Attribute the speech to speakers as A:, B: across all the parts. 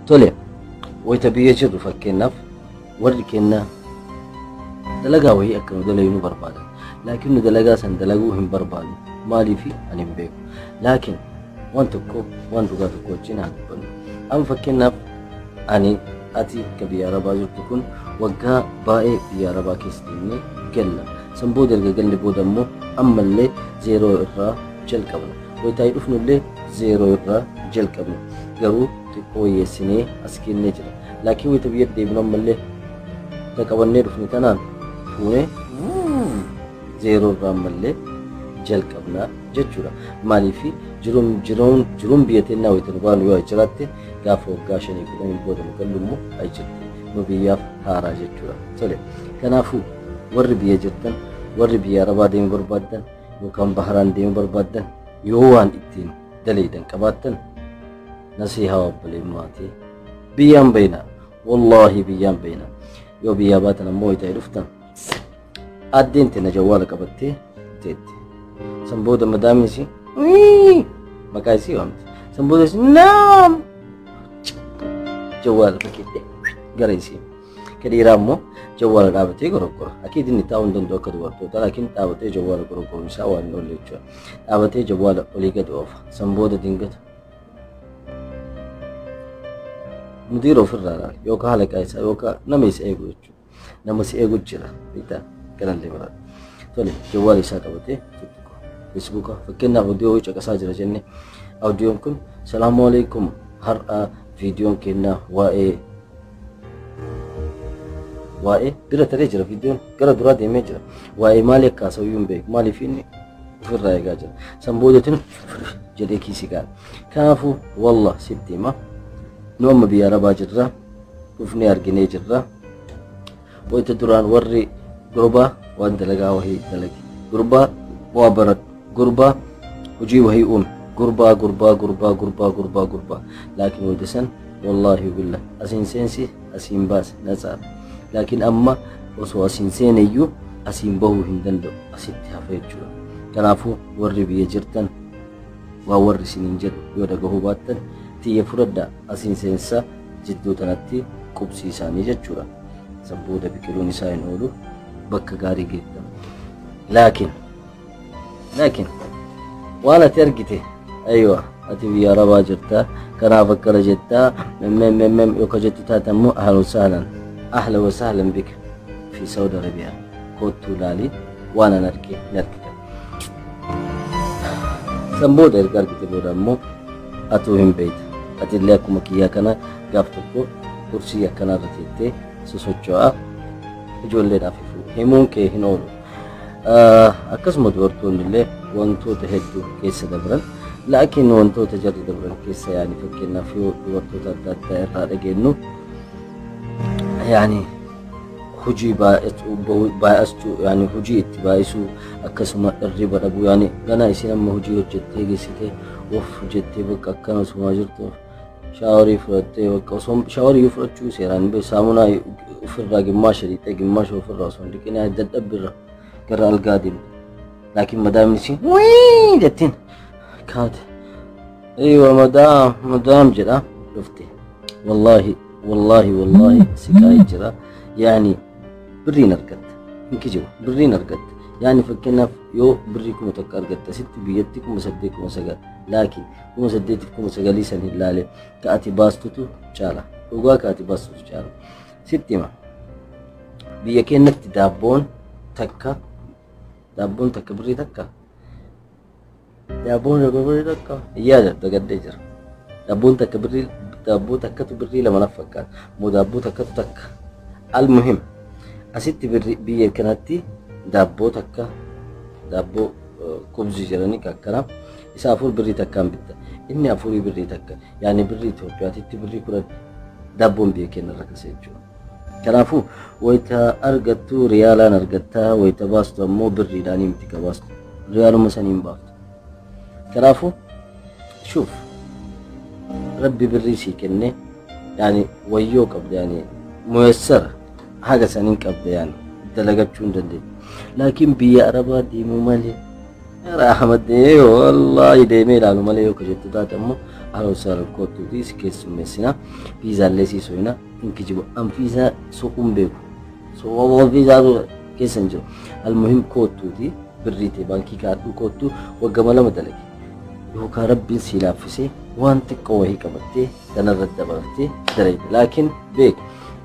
A: tole wayta biyya jirru fakkeenyaaf warri kenna dalagaa wayii akka nu dalagu barbaada laakiin nu dalagaa san dalaguu hin barbaadu maaliifi ani hin beeku laakiin waan tokko waan dhugaa tokko wajjin haa dubbannu amma fakkeenyaaf ani ati ka biyya arabaa jirtu kun waggaa baay'ee biyya arabaa keessa deemnee galla san booda erga galle booda immoo ammallee zeeroo irraa jalqabna waytaa dhufnullee zeeroo irraa jalqabna garuu xiqqoo wayyeessinee as kennee jira laakiin wayta biyya deemnu ammallee taqabannee dhufne tanaan fuunee zeeroo irraa ammallee jalqabna jechuudha maaliifi jiruun biyya teennaa wayta nu baanu yoo jiraatte gaafa waggaa 5 booda nu gallummoo ay jirti nu biyyaaf haaraa jechuudha tole kanaafuu warri biyya jirtan warri biyya arabaa deemuu barbaaddan yookaan baharaan deemuu barbaaddan yoo waan ittiin daleeydan qabaattan nasiihaa obboleemmaatii biyyaan beeyna wallaahi biyyaan beeyna yoo biyyaa baatan ammoo waytaa dhuftan addeen teena jawwaala qabattee teetti san booda madaamiisi maqaa isii waamti san booda naam jawwaala fakkii gara isii kadhiiraa immoo jawwaala dhaabatee goroggora akiid inni taa'uu hin danda'u akka dubartoota laakiin dhaabatee jawwaala goroggoruun isaa waan oolu jechuudha dhaabatee jawwaala olii gadi oofa san booda dingata mudiira ofirraa laala yookaan halaqaa isaa yookaan nama isa eegu jechuudha nama si eegu jira bitaa kanallee bara tole jawwaala isaa qabatee Facebook fakkeenyaaf odiyoo caqasaa jira jenne audiyoon kun salaamu alaykum har'a viidiyoon kennaa waa'ee bira taree jira viidiyoon gara duraa deemee jira waa'ee maali akka haasawuu hin beeku maaliif inni ofirraa eegaa jira san boodatiin jedhee kiisii gaala kanaafuu wallah sitti hima nu amma biyya arabaa jirra dhufnee arginee jirra wayta duraan warri gurbaa waan dalagaa wahii dalagi gurbaa waa barat gurbaa hojii wahii uume gurbaa laakiin wayta san wallaahi billah asiin seensi asiin baase natsaadha laakiin amma osoo asiin seeneyyuu asiin bahuu hin danda'u asitti hafa jechuudha kanaafuu warri biyya jirtan waa warri isiniin jedhu yoo dhagahuu baattan tiyya fudhadhaa asiin seensa jidduu tanatti qubsiisaanii jechuudha san booda biqiluun isaa hin oolu bakka gaarii geettan laakiin waan ati argite aywa ati biyya arabaa jirtaa kanaaf akkana jettaa yookaan jettu taate ammoo ahlan wa sahlan bika fi saudi arabiyaa kottuu laalii waan an arge ni argita san booda erga argite booda ammoo atuu hin beeyta atillee akkuma kiyyaa kana gaaf tokko kursii akkanarra teettee sosocho'aa ijoolleedhaaf himuun kee hin oolu akkasuma dubartoonni illee wantoota hedduu keessa dabran laakiin wantoota jarri dabran keessa yaani fakkeenyaaf yoo dubartoota adda addaa irraa dhageenyu yaani hojii baay'achuu yaani hojii itti baay'isuu akkasuma irriba dhabuu yaani ganaa isin amma hojii hojjettee geessitee of jettee bakka akkanasuma jirtu shaaworii fudhattee bakka osoo shaaworii fudhachuu seeraan bee saamunaa ofirraa gimmaasha dhiqee gimmaasha ofirraa osoo hin dhiqin dadhabbirra gara algaa deemte laakiin madaamni si jettiin kaate aywa madaam jedha dhufte wallahi siqaa jira yaani birriin argatta hinki jiru birriin argatta yaani fakkeenyaaf yoo birrii 1000 argatta sitti biyyatti 8,900 laakiin 8,900 san hin laale kaati baastutu caala dhugaa kaati baastutu caala sitti hima biyya keenyatti daabboon takka birrii takka yaada dagadee jira daabboon takka birrii daabboo takkatu birrii lama naf fakkaata moo daabboo takkatu takka almuhim asitti biyya kanatti daabboo takka daabboo kubzi jedhanii akkana isa afur birrii takkaan bitta inni afurii birrii takka yaani birrii Itoophiyaatti birrii 10 daabboon biyya keenyarra kasa jechuudha kanaafuu wayta argattu riyaalaan argattaa wayta baastu ammoo birriidhaanii miti qabaastu riyaaluma saniin baaftu kanaafuu shuuf rabbi birrii sii kenne yaani wayyoo qabda yaani muyassara haga saniin qabda yaani dalagachuu hin dandeettu laakiin biyya arabaa deemuu malee rahmatee wallahi deemee ilaalu malee yoo jettu taate ammoo ahlan wasahlan kootu dis keessummeessina viizaallee siisooyina inkijibu an viizaa soquun beeku so viizaa keessan jiru almuhim kootuuti birriitee baankii kaadhuu kootu waggama lama dalage yookaan rabbiin si laaffisee waan xiqqoo wahii qabattee kanarratti dabalatee dalayde laakiin beek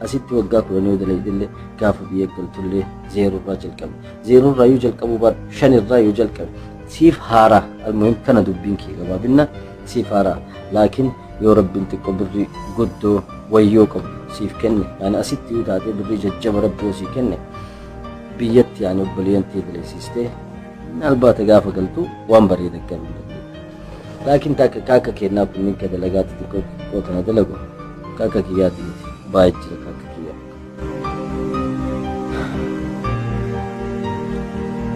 A: asitti waggaa 10 dalaydellee gaafa biyya galtullee zeerorraa jalqabe zeerorraa yoo jalqabu baad 5 irraa yoo jalqabe siif haaraa almuhim kana dubbiin kee gabaabinna siif haaraa laakiin yoo rabbiin xiqqoo birrii guddoo wayyoo qabu siif kenne yani asitti yoo taatee birrii jajjaba rabbii sii kenne biyyatti yani obboleeyyantii dalaysiistee albaata gaafa galtu waan bareeda galuu laakiin kaaka kennaa kunniin ka dalagaatti xiqqoo tana dalagu kaaka kiyyaati baay'ee jira kaaka kiyyaa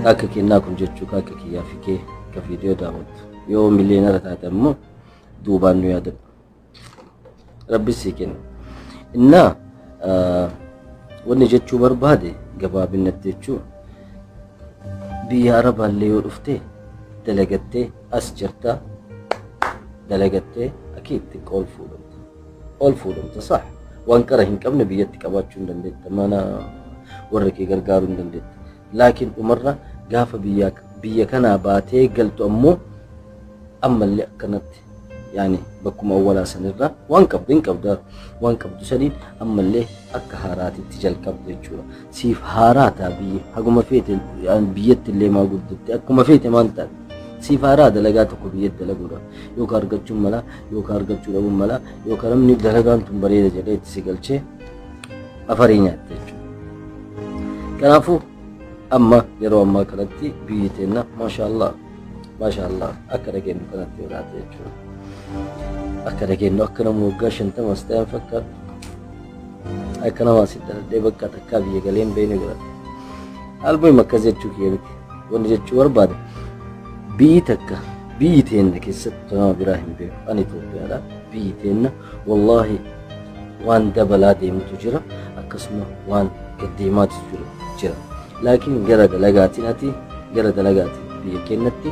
A: kaaka kennaa kun jechuu kaaka kiyyaa fikee ka viidiyoo daawwattu yoo miliyeenara taate ammoo duubaan nu yaadadhu rabbis sii kenna innaa wanni jechuu barbaade gabaabinatti jechuu biyya arabaallee yoo dhuftee dalagattee as jirtaa dalagattee akiitti ol fuudhamta sax waan qara hin qabne biyyatti qabaachuu hin dandeetta mana warra kee gargaaruu hin dandeetta laakiin dhumarra gaafa biyya kanaa baatee galtu ammoo ammallee akkanatti yani bakkuma awwalaa sanirraa waan qabdu hin qabda waan qabdu saniin ammallee akka haaraatitti jalqabdu jechuudha siif haaraa taa biyya haguma feete biyyatti illee maa guddatte akkuma feete maan taate siif haaraa dalagaa tokko biyyatti dalaguudha yookaan argachuun mala yookaan argachuu dhabuun mala yookaan namni dalagaan tun bareeda jedhee itti si galchee afarii nyaatte jechuudha kanaafuu amma yeroo ammaa kanatti biyyi teenna maashaallah akka dhageenyu kanatti yoo taate jechuudha akka dhageenyu akka nama waggaa 50 as ta'an fakkaatu akka nama asitti dhaladhee bakka takkaa biyya galeen beene godhata almuhim akkas jechuu kiyya miti wanni jechuu barbaade biyyi takka biyyi teenna keessatti nama biraa hin beeku ani Itoophiyaadha biyyi teenna wallaahi waan dabalaa deemutu jira akkasuma waan gaddeemaatu jira laakiin gara dalagaatiin ati gara dalagaatiin biyya keenyatti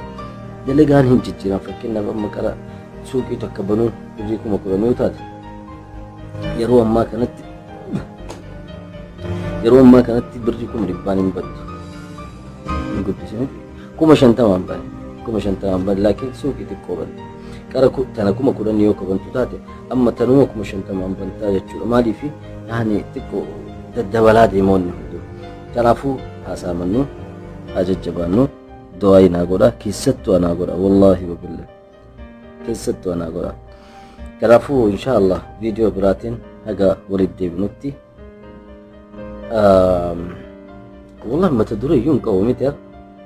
A: dalagaan hin jijjiiran fakkeenyaaf amma qara suuqii takka banuun birrii 10,000 yoo taate yeroo ammaa kanatti birrii 100 hin baddu hin guddisanii 50,000 bane 50,000 bane laakiin suuqii xiqqoo bane qara tana 10,000 yoo kabantu taate amma tanuma 50,000 bantaa jechuudha maaliif yani xiqqoo daddabalaa deemoonni hundi kanaafuu haasamannu ajajjabaannu do'aa naa godha keessattuu anaa godha wallaahi wabillahi keessattuu anaa godha kanaafuu inshaallah viidiyoo biraatiin haga walitti deebinutti wallahi mata dureeyyuun qabu miti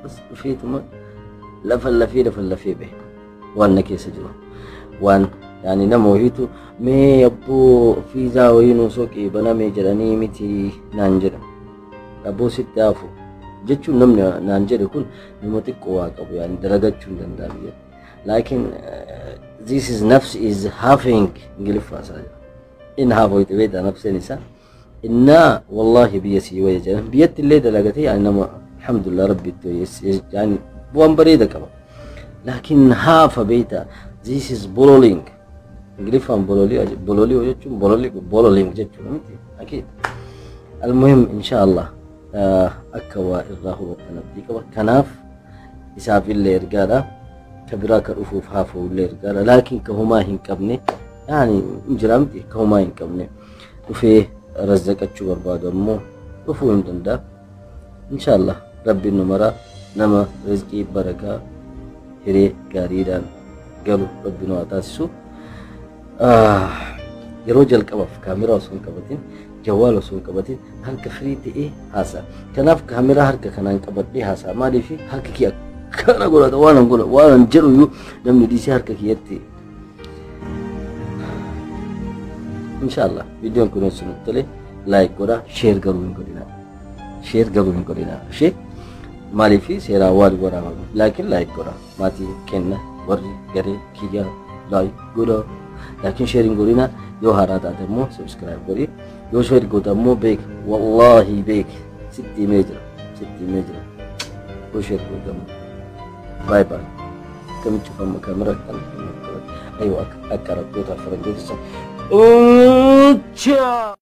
A: bas dhufeetuma lafallafee bahe waan na keessa jiru waan yani nama wahiitu mee abboo fiizaa wayinuu soqii banamee jedhanii miti naan jedha abboo sitti hafu jechuun namni naan jedhe kun nama xiqqoo waa qabu yani dalagachuu hin danda'a biyya laakiin this is nafs is having ingiliffaasa in hafoyte beeta nafseen isaa innaa wallahi biyya sii wayya jedhan biyyatti illee dalagate yani nama alhamdulillah rabbitti wayyeesse yani bu'aan bareeda qaba laakiin hafa beeta this is bololing ingiliffaan bololii jechuun bololing jechuudha miti akid almuhim inshaallah akka waa irraa hubattan abdii qaba kanaaf isaaf illee ergaadha ka biraa ka dhufuuf haafuu illee ergaadha laakiin ka humaa hin qabne yani injira miti ka humaa hin qabne dhufee razzaqachuu barbaadu ammoo dhufuu hin danda'a inshaallah rabbiin nu maraa nama rizqii barakaa hiree gaariidhaan galu rabbiin waa taasisu yeroo jalqabaaf kaameraa osoo hin qabatin jawaal osoo hin qabatin harka firii ta'ee haasa'a kanaaf kaameraa harka kanaan qabadhee haasa'a maaliif harka kiyya kana godhata waan jedhu iyyuu namni dhiisee harka kiyyatti inshaallah viidiyoon kun sinutti tole laayik godhaa sheer garuu hin godhinaa ishee maaliif seeraa waan waraabame laakiin laayik godhaa maatii kenna warri garee kiyya laayik godhaa laakiin sheeriin godhinaa yoo haaraa taate immoo subscribe godhi yoo sheer godha immoo beek wallaahi beek sitti himee jira yoo sheer godha bye bye كم تشوف كاميرا كان أيوة أكرت توتا فرنجيتسا